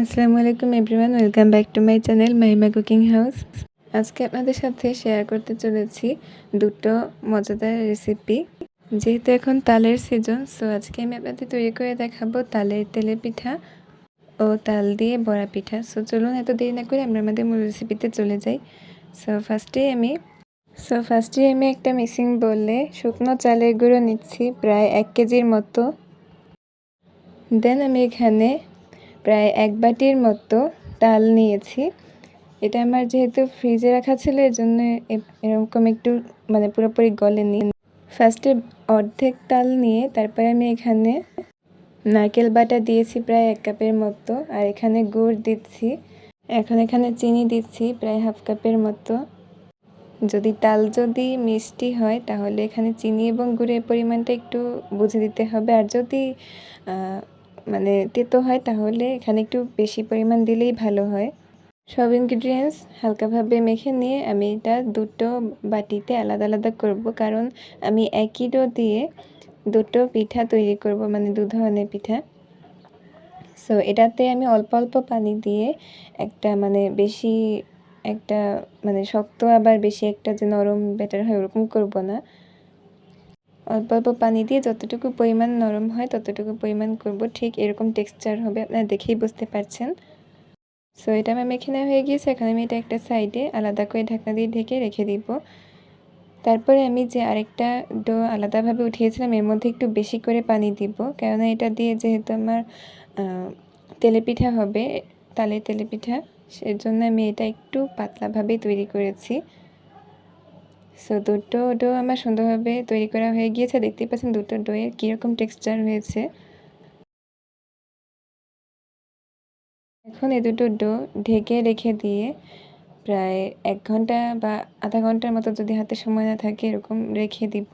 আসসালামু আলাইকুম everyone, welcome back to my channel Mahima cooking house. আজকে আপনাদের সাথে শেয়ার করতে চলেছি দুটো মজাদার রেসিপি। যেহেতু এখন তালের সিজন, সো আজকে আমি আপনাদের তৈরি করে দেখাবো তালের তেলে পিঠা ও তাল দিয়ে বড়া পিঠা। সো চলুন এত দেরি না করে আমরা আমাদের মূল রেসিপিতে চলে যাই। সো ফার্স্টে আমি একটা মিক্সিং বলে শুকনো চালের গুঁড়ো নিচ্ছি প্রায় 1 কেজির মতো। দেন আমি এখানে প্রায় 1 বাটির মতো তাল নিয়েছি। এটা আমার যেহেতু ফ্রিজে রাখা ছিল, এজন্য এরকম একটু পুরোপুরি গলেনি। ফার্স্টে অর্ধেক তাল নিয়ে তারপরে আমি এখানে নারকেল বাটা দিয়েছি প্রায় 1 কাপের মতো, আর এখানে গুড় দিচ্ছি। এখন এখানে চিনি দিচ্ছি প্রায় 1/2 কাপের মতো। তাল যদি মিষ্টি হয় তাহলে এখানে চিনি এবং গুড়ের পরিমাণটা একটু বুঝে দিতে হবে, আর যদি তেতো হয় তাহলে এখানে একটু বেশি পরিমাণ দিলেই ভালো হয়। সব ইনগ্রিডিয়েন্টস হালকাভাবে মেখে নিয়ে আমি এটা দুটো বাটিতে আলাদা আলাদা করব, কারণ আমি একই ডো দিয়ে দুটো পিঠা তৈরি করব, দু ধরনের পিঠা। সো এটাতে আমি অল্প অল্প পানি দিয়ে একটা বেশি একটা শক্ত আবার বেশি একটা যে নরম ব্যাটার হয় ওরকম করব না। অল্প অল্প পানি দিয়ে যতটুকু পরিমাণ নরম হয় ততটুকু পরিমাণ করব। ঠিক এরকম টেক্সচার হবে, আপনারা দেখেই বুঝতে পারছেন। সো এটা আমার মেখে নেওয়া হয়ে গিয়েছে। এখন আমি এটা একটা সাইডে আলাদা করে ঢাকনা দিয়ে ঢেকে রেখে দিব। তারপরে আমি যে আরেকটা ডো আলাদাভাবে উঠিয়েছিলাম এর মধ্যে একটু বেশি করে পানি দিব, কেননা এটা দিয়ে যেহেতু আমার তেলেপিঠা হবে, তালের তেলেপিঠা, সেজন্য আমি এটা একটু পাতলাভাবেই তৈরি করেছি। সো দুটো ডো আমার সুন্দরভাবে তৈরি করা হয়ে গিয়েছে। দেখতেই পাচ্ছেন দুটো ডোয়ের কীরকম টেক্সচার হয়েছে। এখন এই দুটো ডো ঢেকে রেখে দিয়ে প্রায় 1 ঘন্টা বা আধা ঘন্টার মতো, যদি হাতে সময় না থাকে, এরকম রেখে দিব।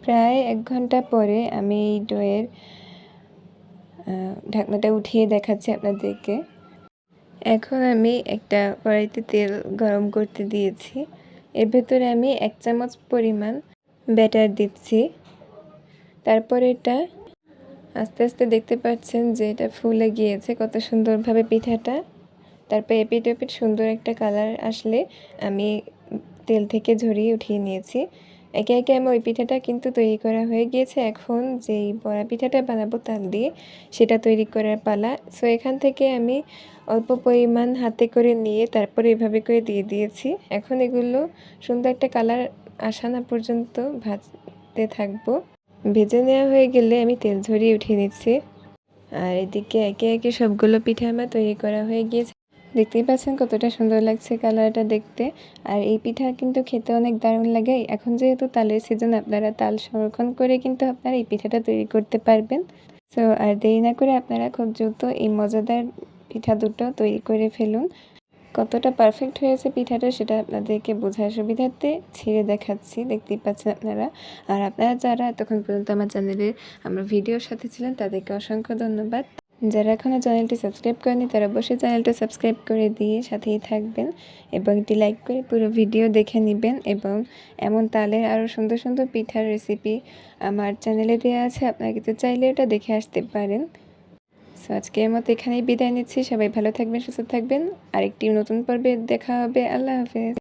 প্রায় 1 ঘন্টা পরে আমি এই ডোয়ের ঢাকনাটা উঠিয়ে দেখাচ্ছি আপনাদেরকে। এখন আমি একটা কড়াইতে তেল গরম করতে দিয়েছি। এর ভেতরে আমি 1 চামচ পরিমাণ ব্যাটার দিচ্ছি। তারপর এটা আস্তে আস্তে দেখতে পাচ্ছেন যে এটা ফুলে গিয়েছে কত সুন্দরভাবে পিঠাটা। তারপর এপিট ওপিট সুন্দর একটা কালার আসলে আমি তেল থেকে ঝরিয়ে উঠিয়ে নিয়েছি। একে একে আমি ওই পিঠাটা কিন্তু তৈরি করা হয়ে গিয়েছে। এখন যেই বড়া পিঠাটা বানাবো তাল দিয়ে, সেটা তৈরি করার পালা। সো এখান থেকে আমি অল্প পরিমাণ হাতে করে নিয়ে তারপরে এভাবে করে দিয়ে দিয়েছি। এখন এগুলো সুন্দর একটা কালার আসা না পর্যন্ত ভাজতে থাকবো। ভেজে নেওয়া হয়ে গেলে আমি তেল ঝরিয়ে উঠিয়ে নিচ্ছি। আর এদিকে একে একে সবগুলো পিঠা আমার তৈরি করা হয়ে গিয়েছে। দেখতেই পাচ্ছেন কতটা সুন্দর লাগছে কালারটা দেখতে। আর এই পিঠা কিন্তু খেতে অনেক দারুণ লাগে। এখন যেহেতু তালের সিজন, আপনারা তাল সংরক্ষণ করে কিন্তু আপনারা এই পিঠাটা তৈরি করতে পারবেন। সো আর দেরি না করে আপনারা খুব দ্রুত এই মজাদার পিঠা দুটো তৈরি করে ফেলুন। কতটা পারফেক্ট হয়েছে পিঠাটা সেটা আপনাদেরকে বোঝার সুবিধার্থে ছিঁড়ে দেখাচ্ছি, দেখতেই পাচ্ছেন আপনারা। আর আপনারা যারা এতক্ষণ পর্যন্ত আমার ভিডিওর সাথে ছিলেন তাদেরকে অসংখ্য ধন্যবাদ। যারা এখনও চ্যানেলটি সাবস্ক্রাইব করেনি তারা অবশ্যই চ্যানেলটা সাবস্ক্রাইব করে দিয়ে সাথেই থাকবেন এবং একটি লাইক করে পুরো ভিডিও দেখে নেবেন। এবং এমন তালের আরও সুন্দর সুন্দর পিঠার রেসিপি আমার চ্যানেলে দেওয়া আছে, আপনারা কিন্তু চাইলে এটা দেখে আসতে পারেন। সো আজকের মতো এখানেই বিদায় নিচ্ছি। সবাই ভালো থাকবেন, সুস্থ থাকবেন। আরেকটি নতুন পর্বে দেখা হবে। আল্লাহ হাফেজ।